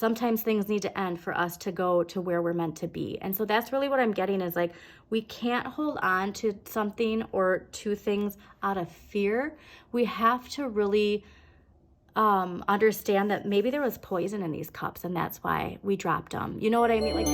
sometimes things need to end for us to go to where we're meant to be. And so that's really what I'm getting is like, we can't hold on to something or to things out of fear. We have to really understand that maybe there was poison in these cups and that's why we dropped them. You know what I mean? Like,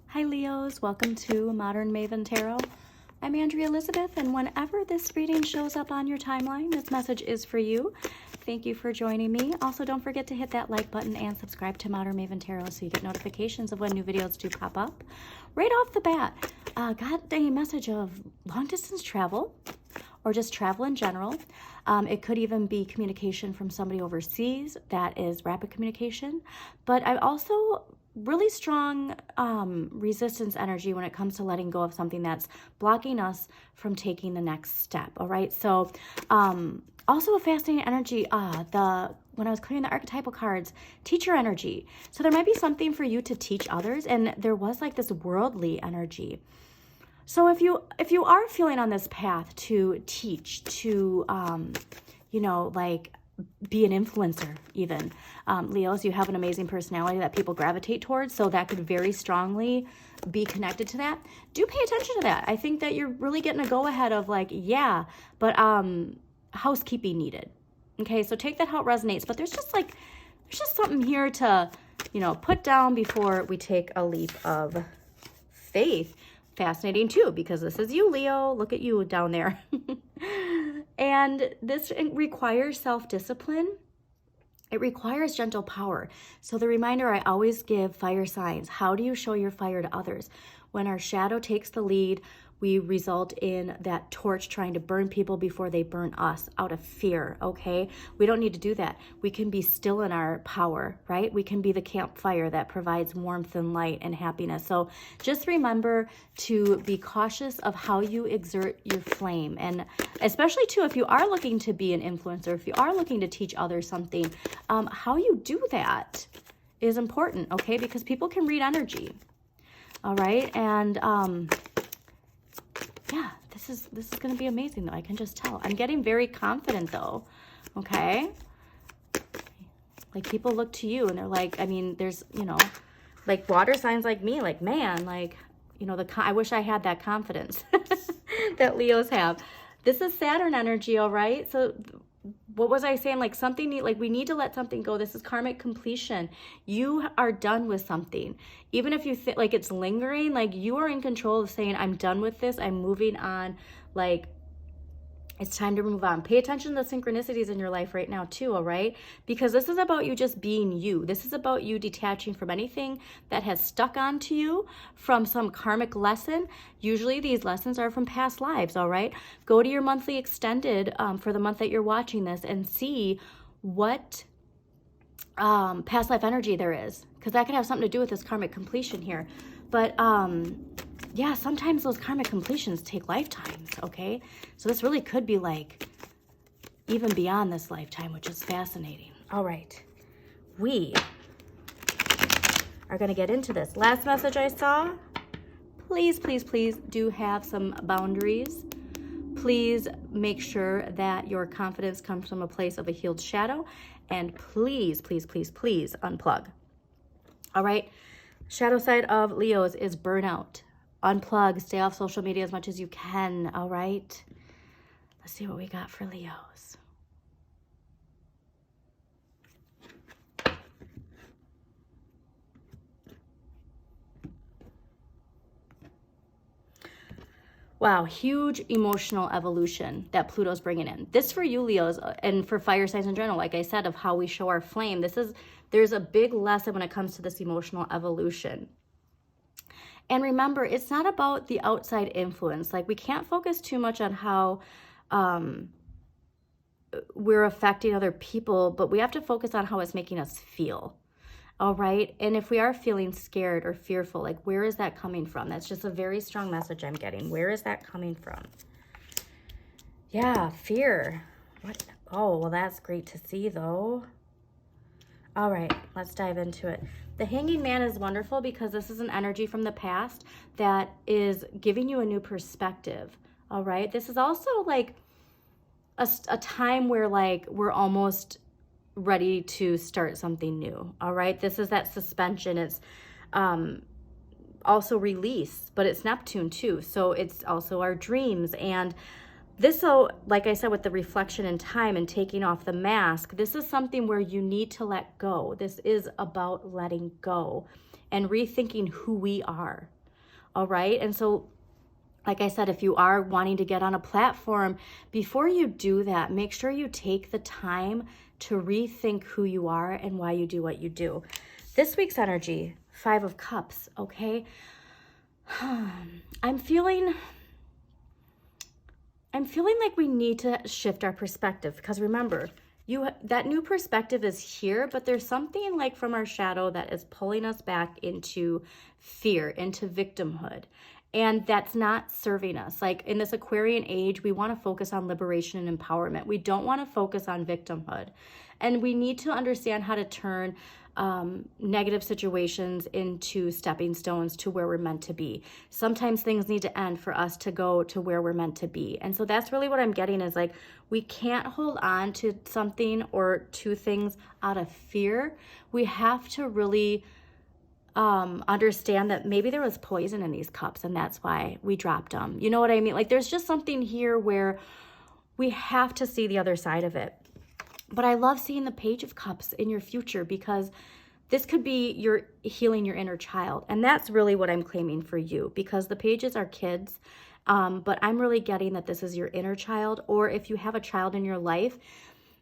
hi Leos, welcome to Modern Maven Tarot. I'm Andrea Elizabeth, and whenever this reading shows up on your timeline, this message is for you. Thank you for joining me. Also, don't forget to hit that like button and subscribe to Modern Maven Tarot so you get notifications of when new videos do pop up. Right off the bat, got a message of long distance travel or just travel in general. It could even be communication from somebody overseas. That is rapid communication. But I also really strong resistance energy when it comes to letting go of something that's blocking us from taking the next step. All right. So also a fascinating energy, when I was clearing the archetypal cards, teacher energy. So there might be something for you to teach others. And there was like this worldly energy. So if you are feeling on this path to teach, to, like be an influencer even, Leos, you have an amazing personality that people gravitate towards. So that could very strongly be connected to that. Do pay attention to that. I think that you're really getting a go ahead of like, yeah, but housekeeping needed. Okay, so take that how it resonates. But there's just something here to, put down before we take a leap of faith. Fascinating too, because this is you, Leo. Look at you down there. And this requires self-discipline. It requires gentle power. So the reminder I always give fire signs: how do you show your fire to others? When our shadow takes the lead, we result in that torch trying to burn people before they burn us out of fear, okay? We don't need to do that. We can be still in our power, right? We can be the campfire that provides warmth and light and happiness. So just remember to be cautious of how you exert your flame. And especially too, if you are looking to be an influencer, if you are looking to teach others something, how you do that is important, okay? Because people can read energy, all right? And, yeah, this is going to be amazing though. I can just tell. I'm getting very confident though. Okay. Like people look to you and they're like, I mean, there's, like water signs like me, like, man, like, I wish I had that confidence that Leos have. This is Saturn energy. All right. So what was I saying? Like we need to let something go. This is karmic completion. You are done with something. Even if you think like it's lingering, like you are in control of saying, I'm done with this. I'm moving on. Like it's time to move on. Pay attention to the synchronicities in your life right now too, all right? Because this is about you just being you. This is about you detaching from anything that has stuck onto you from some karmic lesson. Usually these lessons are from past lives, all right? Go to your monthly extended for the month that you're watching this and see what past life energy there is, because that could have something to do with this karmic completion here. But yeah, sometimes those karmic completions take lifetimes, okay? So this really could be like even beyond this lifetime, which is fascinating. All right, we are going to get into this. Last message I saw, please, please, please do have some boundaries. Please make sure that your confidence comes from a place of a healed shadow. And please, please, please, please unplug. All right, shadow side of Leos is burnout. Unplug, stay off social media as much as you can, all right? Let's see what we got for Leos. Wow, huge emotional evolution that Pluto's bringing in. This for you, Leos, and for fire signs in general, like I said, of how we show our flame. There's a big lesson when it comes to this emotional evolution. And remember, it's not about the outside influence. Like we can't focus too much on how we're affecting other people, but we have to focus on how it's making us feel. All right. And if we are feeling scared or fearful, like where is that coming from? That's just a very strong message I'm getting. Where is that coming from? Yeah, fear. What? Oh, well, that's great to see though. All right, let's dive into it. The Hanging Man is wonderful because this is an energy from the past that is giving you a new perspective. All right, this is also like a time where like we're almost ready to start something new. All right, this is that suspension. It's also release, but it's Neptune too, so it's also our dreams. And this, so like I said, with the reflection in time and taking off the mask, this is something where you need to let go. This is about letting go and rethinking who we are. All right, and so like I said, if you are wanting to get on a platform, before you do that, make sure you take the time to rethink who you are and why you do what you do. This week's energy, 5 of Cups, okay? I'm feeling like we need to shift our perspective, because remember, that new perspective is here, but there's something like from our shadow that is pulling us back into fear, into victimhood. And that's not serving us. Like in this Aquarian age, we want to focus on liberation and empowerment. We don't want to focus on victimhood. And we need to understand how to turn negative situations into stepping stones to where we're meant to be. Sometimes things need to end for us to go to where we're meant to be. And so that's really what I'm getting is like, we can't hold on to something or to things out of fear. We have to really understand that maybe there was poison in these cups and that's why we dropped them. You know what I mean? Like there's just something here where we have to see the other side of it. But I love seeing the Page of Cups in your future, because this could be your healing your inner child. And that's really what I'm claiming for you, because the pages are kids. But I'm really getting that this is your inner child, or if you have a child in your life,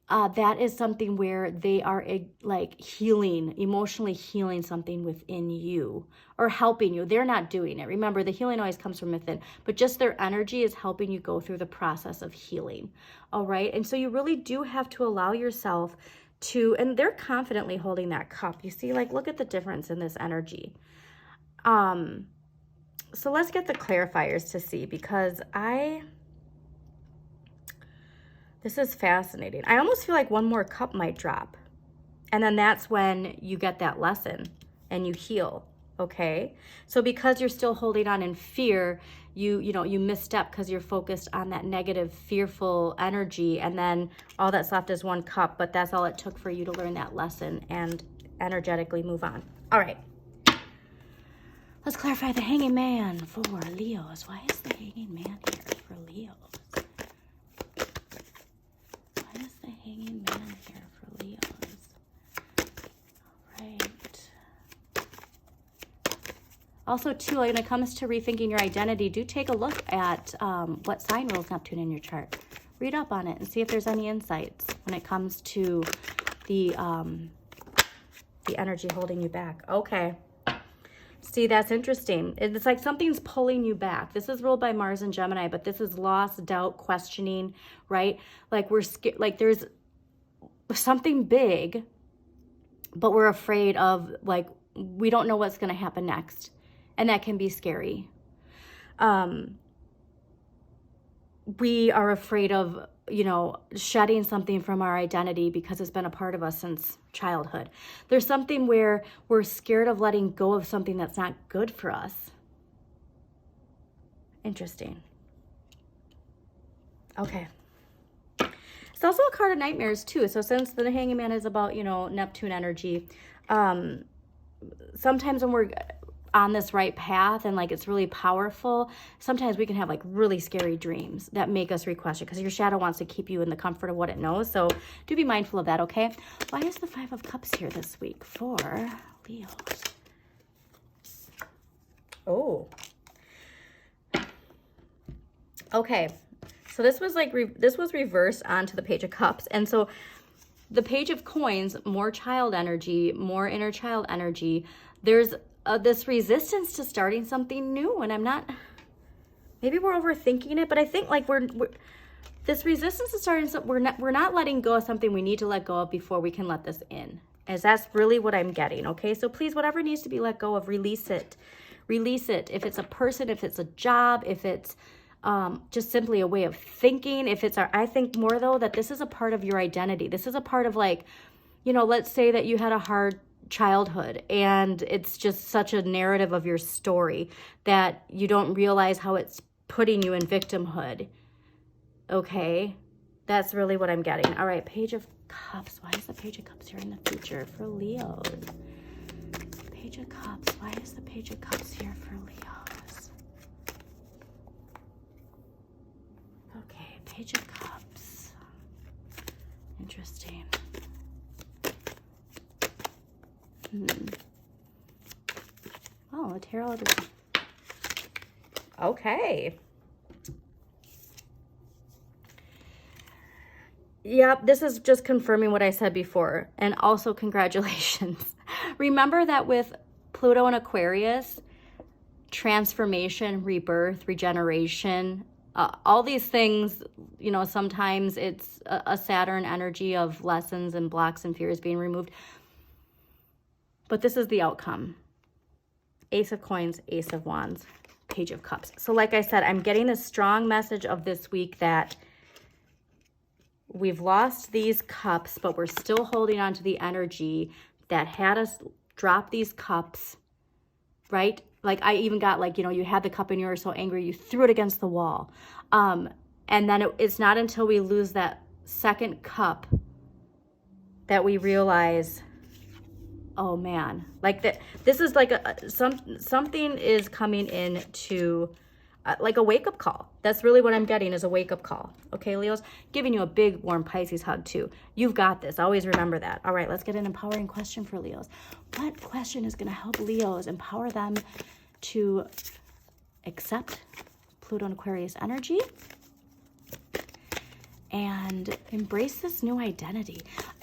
that is something where they are like healing, emotionally healing something within you or helping you. They're not doing it. Remember, the healing always comes from within, but just their energy is helping you go through the process of healing. All right. And so you really do have to allow yourself to, and they're confidently holding that cup. You see, like, look at the difference in this energy. So let's get the clarifiers to see, because this is fascinating. I almost feel like one more cup might drop. And then that's when you get that lesson and you heal, okay? So because you're still holding on in fear, you misstep because you're focused on that negative, fearful energy, and then all that's left is one cup, but that's all it took for you to learn that lesson and energetically move on. All right. Let's clarify the Hanging Man for Leos. Why is the Hanging Man here for Leos? Hanging Man here for Leos. All right. Also, too, when it comes to rethinking your identity, do take a look at what sign rules Neptune in your chart. Read up on it and see if there's any insights when it comes to the energy holding you back. Okay. See, that's interesting. It's like something's pulling you back. This is ruled by Mars and Gemini, but this is loss, doubt, questioning, right? Like we're scared, like there's something big, but we're afraid of, like, we don't know what's going to happen next. And that can be scary. We are afraid of, shedding something from our identity because it's been a part of us since childhood. There's something where we're scared of letting go of something that's not good for us. Interesting. Okay. It's also a card of nightmares too. So since the Hanging Man is about, Neptune energy, sometimes when we're on this right path and like it's really powerful, sometimes we can have like really scary dreams that make us re-question, because your shadow wants to keep you in the comfort of what it knows. So do be mindful of that, okay? Why is the 5 of Cups here this week for Leos? Oh. Okay. So this was like, this was reversed onto the Page of Cups. And so the Page of Coins, more child energy, more inner child energy. There's this resistance to starting something new. And I'm not, maybe we're overthinking it, but I think like we're this resistance to starting something, we're not letting go of something we need to let go of before we can let this in. As that's really what I'm getting, okay? So please, whatever needs to be let go of, release it. Release it. If it's a person, if it's a job, if it's just simply a way of thinking, if it's I think more though that this is a part of your identity. This is a part of like you know, let's say that you had a hard childhood and it's just such a narrative of your story that you don't realize how it's putting you in victimhood. Okay, that's really what I'm getting. All right, Page of Cups. Why is the Page of Cups here in the future for Leos? Page of Cups. Why is the Page of Cups here for Leos? Okay, Page of Cups. Interesting. Oh, a tarot. Okay. Yep, this is just confirming what I said before. And also, congratulations. Remember that with Pluto and Aquarius, transformation, rebirth, regeneration, all these things, you know, sometimes it's a Saturn energy of lessons and blocks and fears being removed. But this is the outcome. Ace of Coins, Ace of Wands, Page of Cups. So like I said, I'm getting a strong message of this week that we've lost these cups, but we're still holding on to the energy that had us drop these cups, right? Like I even got like, you know, you had the cup and you were so angry, you threw it against the wall. And then it's not until we lose that second cup that we realize, oh man, like that. This is like something is coming in to like a wake-up call. That's really what I'm getting, is a wake-up call. Okay, Leos, giving you a big warm Pisces hug too. You've got this. Always remember that. All right, let's get an empowering question for Leos. What question is going to help Leos empower them to accept Pluto and Aquarius energy and embrace this new identity?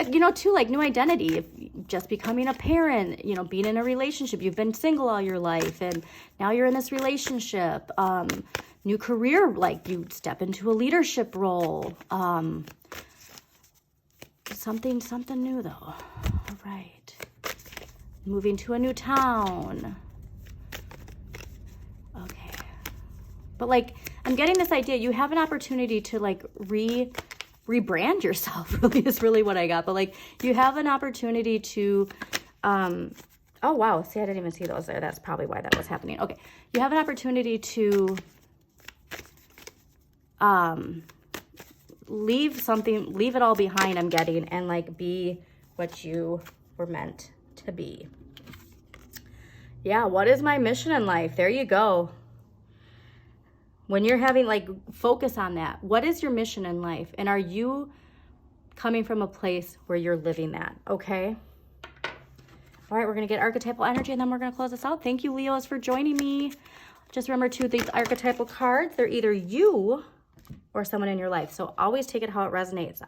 You know, too, like new identity, if just becoming a parent, you know, being in a relationship, you've been single all your life and now you're in this relationship, new career, like you step into a leadership role, something new though. All right. Moving to a new town. Okay. But like, I'm getting this idea, you have an opportunity to like rebrand yourself, really is really what I got. But like, you have an opportunity to, oh wow, see, I didn't even see those there. That's probably why that was happening. Okay, you have an opportunity to leave it all behind, I'm getting, and like be what you were meant to be. Yeah, what is my mission in life? There you go. When you're having, like, focus on that. What is your mission in life? And are you coming from a place where you're living that? Okay? All right, we're going to get archetypal energy, and then we're going to close this out. Thank you, Leos, for joining me. Just remember, too, these archetypal cards, they're either you or someone in your life. So always take it how it resonates.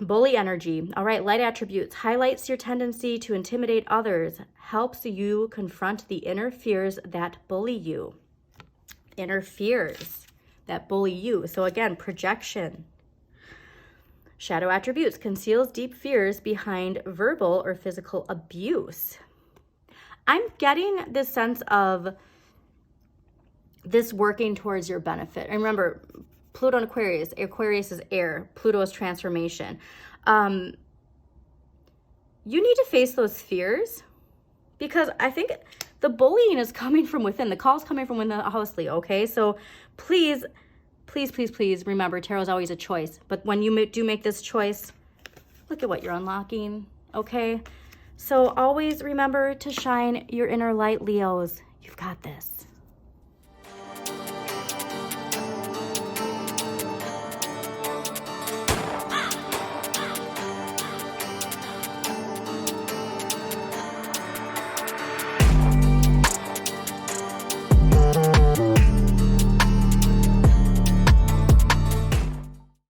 Bully energy. All right, light attributes. Highlights your tendency to intimidate others. Helps you confront the inner fears that bully you. Inner fears that bully you. So again, projection. Shadow attributes. Conceals deep fears behind verbal or physical abuse. I'm getting this sense of this working towards your benefit. And remember, Pluto and Aquarius. Aquarius is air. Pluto is transformation. You need to face those fears, because I think the bullying is coming from within. The call is coming from within the house, Leo, okay? So please, please, please, please remember, tarot is always a choice. But when you do make this choice, look at what you're unlocking, okay? So always remember to shine your inner light, Leos. You've got this.